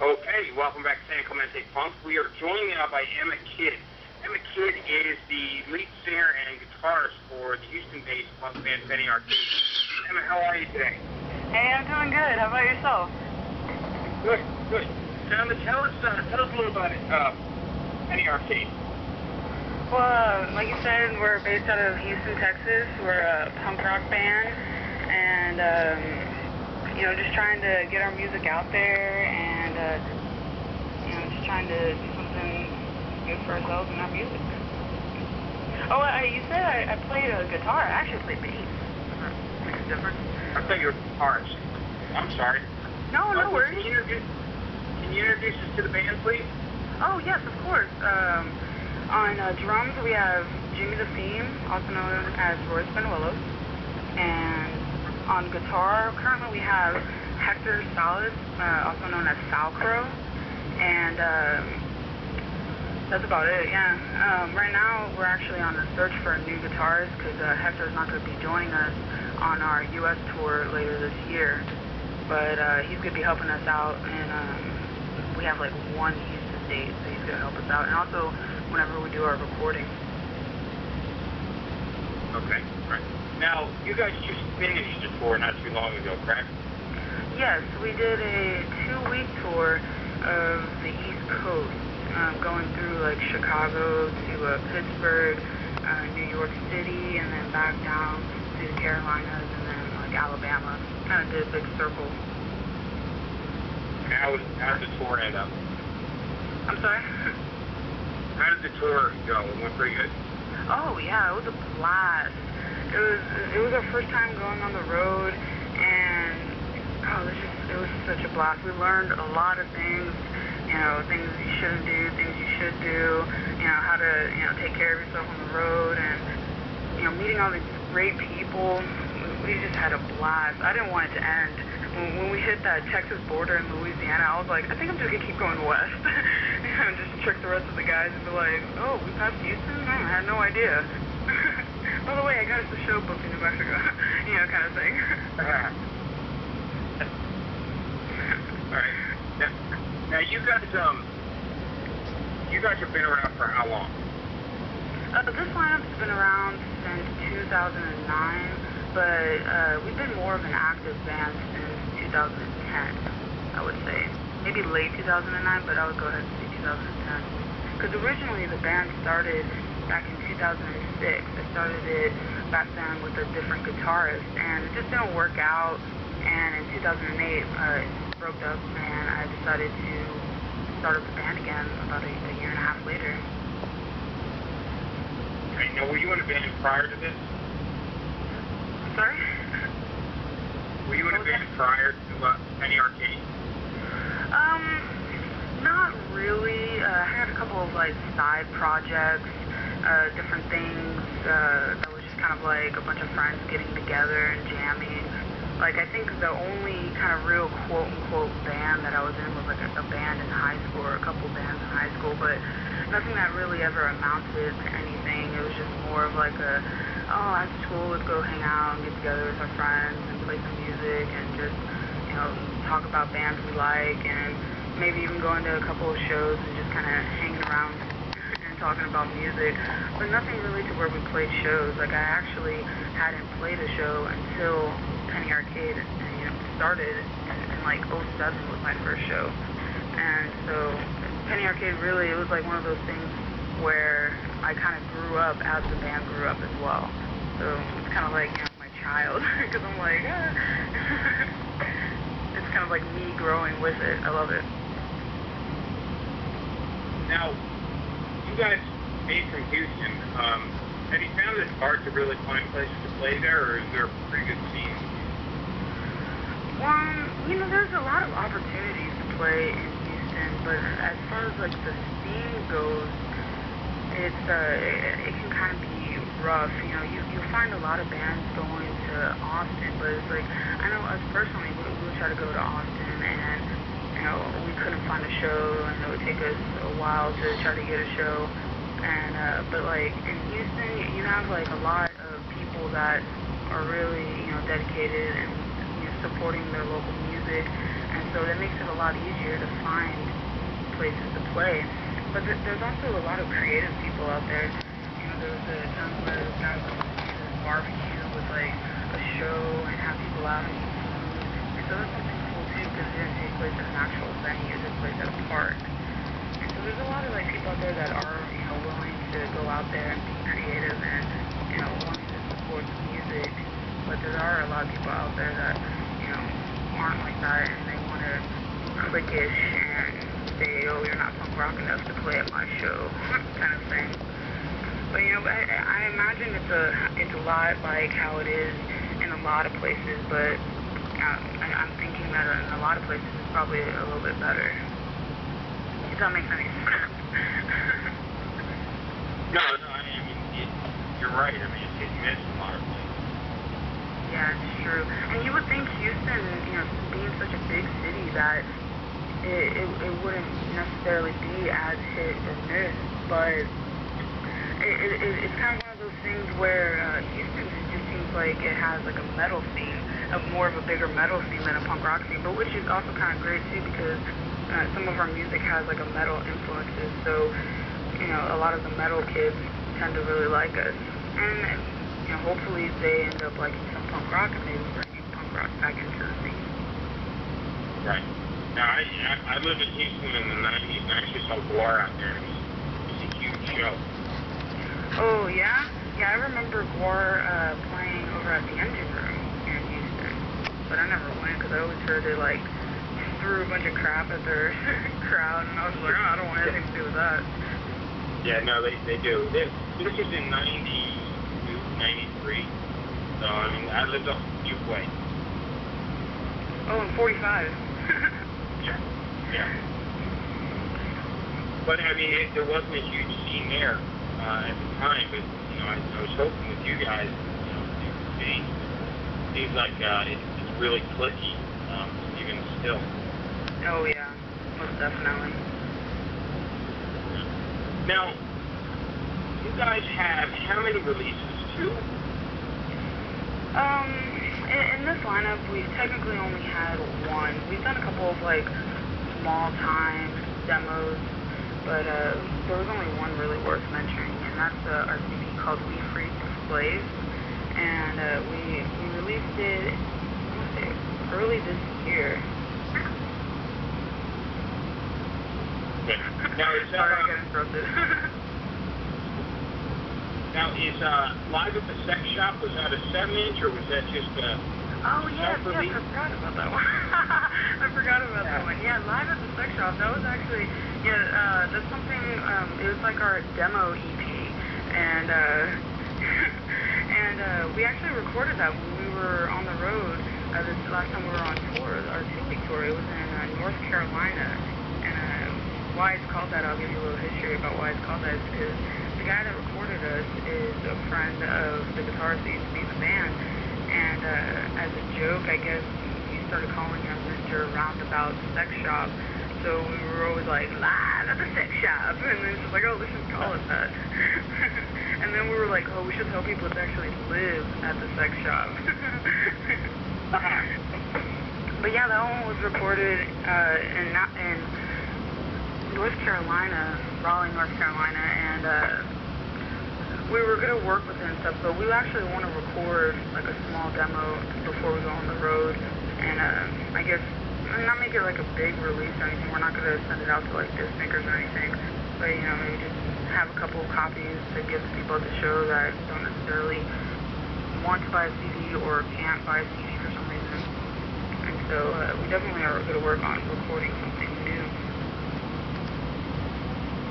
Okay, welcome back to San Clemente Punk. We are joined now by Emma Kidd. Emma Kidd is the lead singer and guitarist for the Houston-based punk band Penny Arcade. Emma, how are you today? Hey, I'm doing good. How about yourself? Good, good. Emma, tell us a little about Penny Arcade. Well, like you said, we're based out of Houston, Texas. We're a punk rock band, and just trying to get our music out there, and just trying to do something good for ourselves and our music. Oh, you said I played a guitar. I actually play bass. Makes a difference. I thought you were a guitarist. I'm sorry. No worries. Can you introduce us to the band, please? Oh, yes, of course. On drums, we have Jimmy the Theme, also known as Roy Spanuelos. And on guitar, currently we have Hector Salas, also known as Falcro. And that's about it, yeah. Right now, we're actually on the search for a new guitarist because Hector's not going to be joining us on our U.S. tour later this year. But he's going to be helping us out, and we have like one Houston date, so he's going to help us out. And also, whenever we do our recording. Okay, right. Now, you guys just finished a tour not too long ago, correct? Yes, we did a 2-week tour of the East Coast, going through like Chicago to Pittsburgh, New York City, and then back down to the Carolinas, and then like Alabama. Kind of did a big circle. How did the tour end up? I'm sorry? How did the tour go? It went pretty good. Oh yeah, it was a blast. It was our first time going on the road, and it was such a blast. We learned a lot of things, things you shouldn't do, things you should do, how to take care of yourself on the road, and meeting all these great people. We just had a blast. I didn't want it to end. When we hit that Texas border in Louisiana, I was like, I think I'm just going to keep going west. And just trick the rest of the guys and be like, oh, we passed Houston? I had no idea. By the way, I got us a show booked in New Mexico. Kind of thing. All right. Now you guys have been around for how long? This lineup's been around since 2009. But we've been more of an active band since 2010, I would say. Maybe late 2009, but I would go ahead and say 2010. Because originally the band started back in 2006. I started it back then with a different guitarist, and it just didn't work out. And in 2008, it broke up, and I decided to start up the band again about a year and a half later. Okay, now were you in a band prior to this? Sorry? Were you in a band prior to Penny Arcade? Not really. I had a couple of like side projects, different things. That was just kind of like a bunch of friends getting together and jamming. Like I think the only kind of real quote-unquote band that I was in was like a band in high school, or a couple bands in high school, but nothing that really ever amounted to anything. It was just more of like after school, let's go hang out and get together with our friends and play some music and just, talk about bands we like, and maybe even going to a couple of shows and just kind of hanging around and talking about music. But nothing really to where we played shows. Like I actually hadn't played a show until Penny Arcade started, and like 07 was my first show. And so Penny Arcade really, it was like one of those things where I kind of grew up as the band grew up as well. So it's kind of like, my child, because I'm like, it's kind of like me growing with it. I love it. Now, you guys being from Houston, have you found it hard to really find places to play there, or is there a pretty good scene? There's a lot of opportunities to play in Houston, but as far as like the scene goes, it can kind of be rough. You'll find a lot of bands going to Austin, but it's like, I know us personally, we would try to go to Austin, and we couldn't find a show, and it would take us a while to try to get a show. And but like in Houston, you have like a lot of people that are really dedicated and supporting their local music. And so that makes it a lot easier to find places to play. But there's also a lot of creative people out there. You know, there was a time where this guy was going to do a barbecue with like a show and have people out and eat food. And so that's something cool too, because it didn't take place at an actual venue, it took place at a park. And so there's a lot of like people out there that are, you know, willing to go out there and be creative and, you know, wanting to support the music. But there are a lot of people out there that, you know, aren't like that, and they want to cliquish and say, oh, you're not punk rock enough to play at my show, kind of thing. But, you know, I imagine it's a lot like how it is in a lot of places, but I'm thinking that in a lot of places it's probably a little bit better. If that makes any sense. No, I mean, you're right. I mean, it's missed a lot of places. Yeah, it's true. And you would think Houston, you know, being such a big city, that it wouldn't necessarily be as hit or miss, but it's kind of one of those things where Houston just seems like it has like a metal scene, more of a bigger metal scene than a punk rock scene, but which is also kind of great too, because some of our music has like a metal influences, so, you know, a lot of the metal kids tend to really like us. And, you know, hopefully they end up liking some punk rock and maybe bringing punk rock back into the scene. Right. Now, I lived in Houston in the 90s, and I actually saw Guar out there. It was a huge show. Oh, yeah? Yeah, I remember Guar playing over at the Engine Room here in Houston, but I never went because I always heard they, like, threw a bunch of crap at their crowd, and I was like, oh, I don't want anything to do with that. Yeah, no, they do. This was in 93. So, I mean, I lived off Fuquay. Oh, in 45. Yeah. But, I mean, there wasn't a huge scene there at the time, but, you know, I was hoping with you guys, you know, it seems like it's really clicky, even still. Oh, yeah, most definitely. Now, you guys have how many releases? 2? In this lineup, we've technically only had 1. We've done a couple of, like, small-time demos, but there was only one really worth mentioning, and that's our CD called We Free Slaves, and we released it, I want to say, early this year. Okay. Now, Sorry, I got interrupted. Now, is Live at the Sex Shop, was that a 7-inch, or was that just a oh, yes, I forgot about that one. I forgot about that one. Yeah, Live at the Sex Shop, that was actually, that's something, it was like our demo EP, and we actually recorded that when we were on the road, this last time we were on tour, our 2-week tour. It was in North Carolina, and why it's called that, I'll give you a little history about why it's called that, is because the guy that recorded us is a friend of the guitarist that used to be in the band, and as a joke, I guess, he started calling him Mr. Roundabout Sex Shop, so we were always like, Live at the Sex Shop, and then it's just like, oh, let's just call it that. And then we were like, oh, we should tell people to actually live at the sex shop. But yeah, that one was recorded in North Carolina, Raleigh, North Carolina, and we were going to work with it and stuff, but we actually want to record like a small demo before we go on the road, and I guess not make it like a big release or anything. We're not going to send it out to like disc makers or anything, but you know, maybe just have a couple of copies to give to people at the show that don't necessarily want to buy a CD or can't buy a CD for some reason. And so we definitely are going to work on recording something new.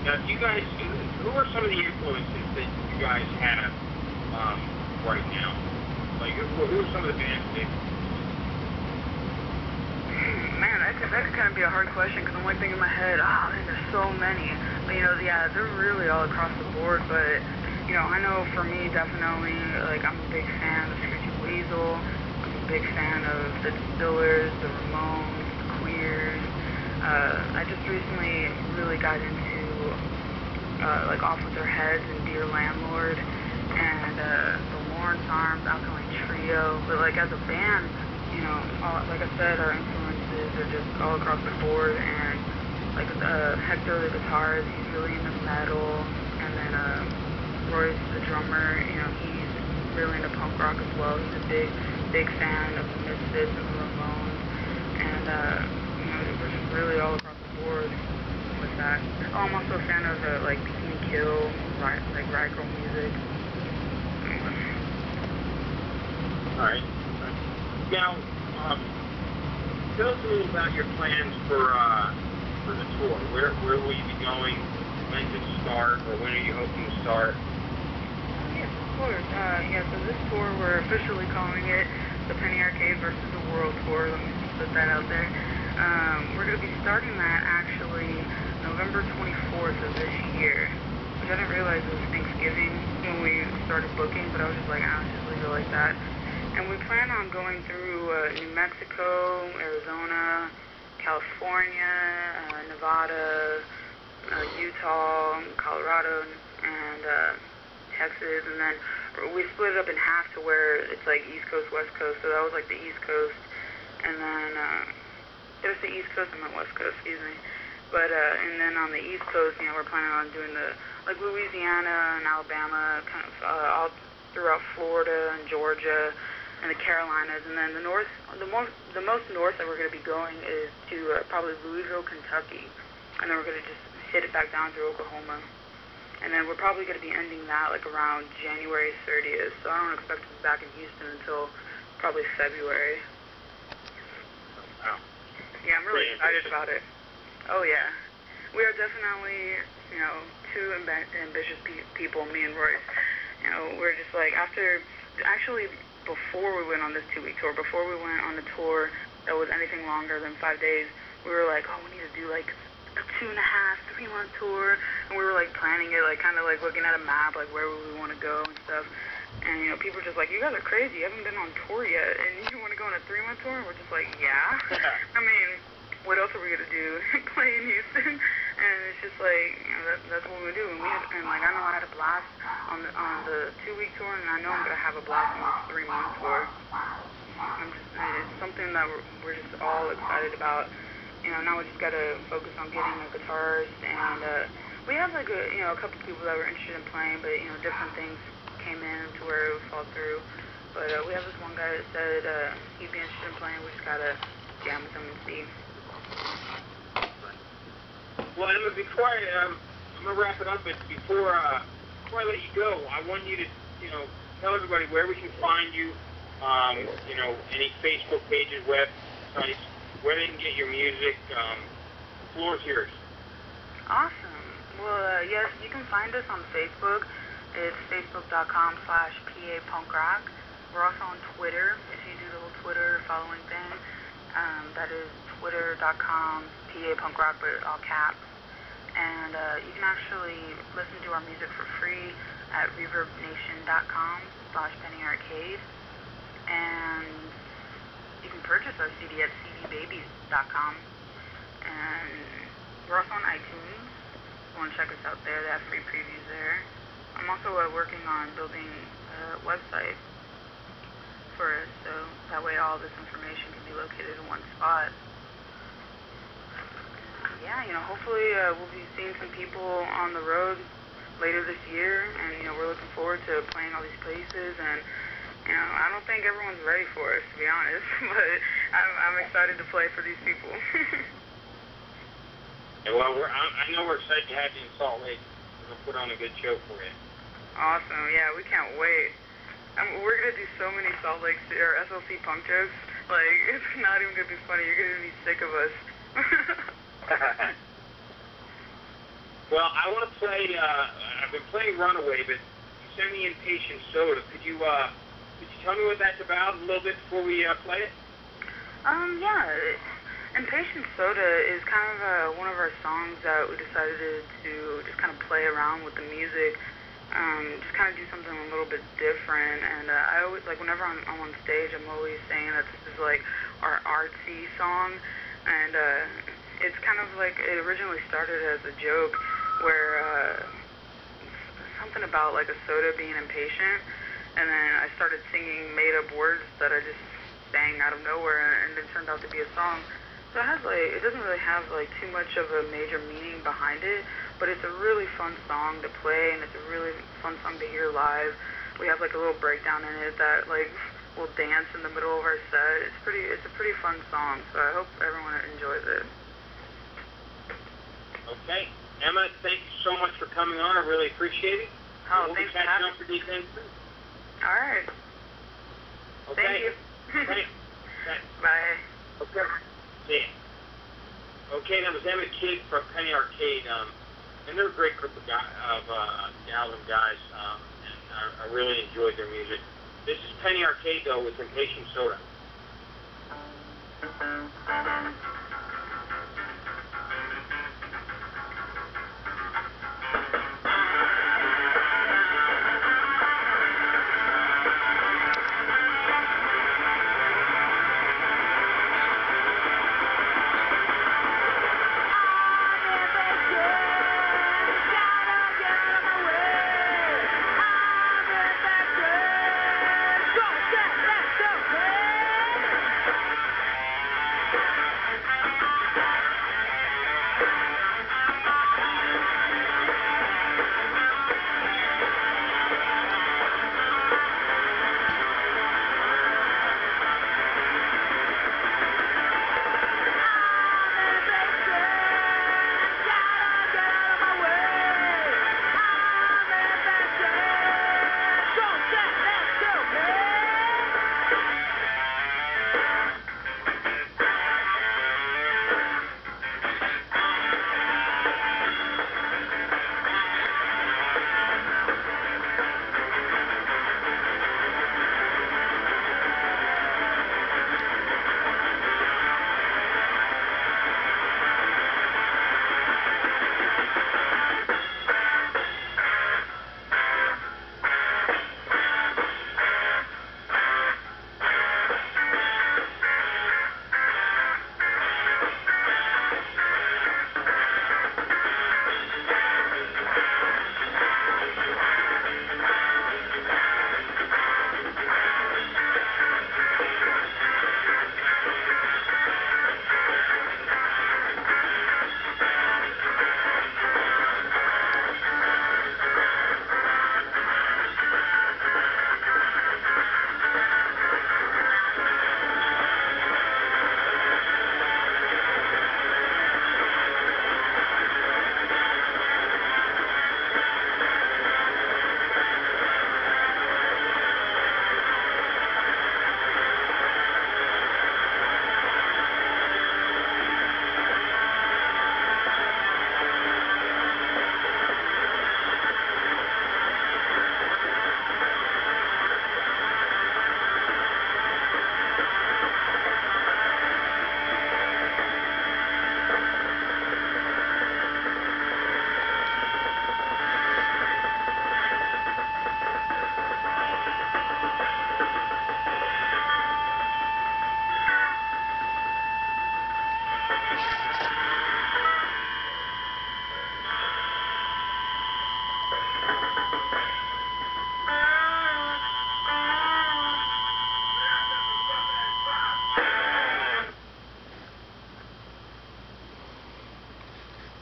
Now, you guys, who are some of the influences that you guys have right now? Like, who are some of the bands that Man, that could kind of be a hard question, because I'm like thinking in my head, oh, man, there's so many. But, you know, yeah, they're really all across the board. But, you know, I know for me, definitely, like, I'm a big fan of Screeching Weasel. I'm a big fan of the Distillers, the Ramones, the Queers. I just recently really got into, like, Off With Their Heads and Dear Landlord, and the Lawrence Arms, Alkaline Trio. But, like, as a band, you know, like I said, our influences pieces are just all across the board, and like Hector, the guitarist, he's really into metal, and then Royce, the drummer, he's really into punk rock as well. He's a big fan of the Misfits and the Ramones, and we're just really all across the board with that. Oh, I'm also a fan of like Bikini Kill, like radical music. All right. Now, tell us a little about your plans for the tour. Where will you be going? When does it start, or when are you hoping to start? Yes, of course. So this tour, we're officially calling it the Penny Arcade versus the World Tour. Let me put that out there. We're going to be starting that actually November 24th of this year, which I didn't realize it was Thanksgiving when we started booking, but I was just like, let's just leave it like that. And we plan on going through New Mexico, Arizona, California, Nevada, Utah, Colorado, and Texas, and then we split it up in half to where it's like East Coast, West Coast, so that was like the East Coast, and then, did I say East Coast? I meant West Coast, excuse me, but, and then on the East Coast, we're planning on doing like Louisiana and Alabama, kind of, all throughout Florida and Georgia, and the Carolinas, and then the most north that we're going to be going is to probably Louisville, Kentucky, and then we're going to just hit it back down through Oklahoma. And then we're probably going to be ending that like around January 30th. So I don't expect to be back in Houston until probably February. Wow. Yeah, I'm really excited about it. Oh, yeah. We are definitely, two ambitious people, me and Royce. We're just like, before we went on this 2-week tour, before we went on a tour that was anything longer than 5 days, we were like, we need to do like a 2.5-3-month tour, and we were like planning it, like kind of like looking at a map, like where would we want to go and stuff. And people were just like, you guys are crazy, you haven't been on tour yet, and you want to go on a 3-month tour? And we're just like, yeah. I mean, what else are we gonna do? Play in Houston? And it's just like, that's what we do. And like I know I had a blast on the 2-week tour, and I know I'm gonna have a blast on this 3-month tour. It's something that we're just all excited about. Now we just gotta focus on getting a guitarist, and we have like a couple people that were interested in playing, but different things came in to where it would fall through. But we have this one guy that said he'd be interested in playing. We just gotta jam with him and see. Well, Emma, before I'm gonna wrap it up, but before I let you go, I want you to tell everybody where we can find you. Any Facebook pages, websites, where they can get your music. The floor is yours. Awesome. Well, yes, you can find us on Facebook. It's facebook.com/PAPunkrock. We're also on Twitter, if you do the whole Twitter following thing. That is twitter.com/PAPunkrock, but all caps. And you can actually listen to our music for free at reverbnation.com/pennyarcade. And you can purchase our CD at cdbabies.com. And we're also on iTunes. If you want to check us out there, they have free previews there. I'm also working on building a website for us, so that way all this information can be located in one spot. Yeah, hopefully we'll be seeing some people on the road later this year, and we're looking forward to playing all these places, and I don't think everyone's ready for us, to be honest, but I'm excited to play for these people. Yeah, well, I know we're excited to have you in Salt Lake. We're going to put on a good show for you. Awesome. Yeah, we can't wait. We're going to do so many Salt Lake or SLC punk jokes. Like, it's not even going to be funny. You're going to be sick of us. Well, I want to play, I've been playing Runaway, but you sent me Impatient Soda. Could you tell me what that's about a little bit before we play it? Yeah. Impatient Soda is kind of one of our songs that we decided to just kind of play around with the music, just kind of do something a little bit different. And I always, like, whenever I'm on stage, I'm always saying that this is like our artsy song. And it's kind of like, it originally started as a joke where something about like a soda being impatient, and then I started singing made up words that I just sang out of nowhere, and it turned out to be a song. So it doesn't really have too much of a major meaning behind it, but it's a really fun song to play, and it's a really fun song to hear live. We have a little breakdown in it that we'll dance in the middle of our set. It's a pretty fun song, so I hope everyone enjoys it. Okay. Emma, thank you so much for coming on. I really appreciate it. Oh, we'll thanks be for having me. For these things too. All right. Okay. Thank you. Thanks. Bye. Okay. See ya. Okay, that was Emma Kidd from Penny Arcade, and they're a great group of gals and guys, and I really enjoyed their music. This is Penny Arcade, though, with Impatient Soda.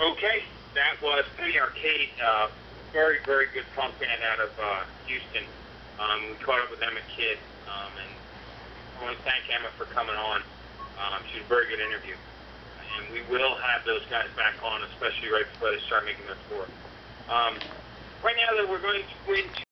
Okay, that was Penny Arcade, very, very good punk band out of Houston. We caught up with Emma Kidd, and I want to thank Emma for coming on. She was a very good interview. And we will have those guys back on, especially right before they start making their tour. Right now, though, we're going to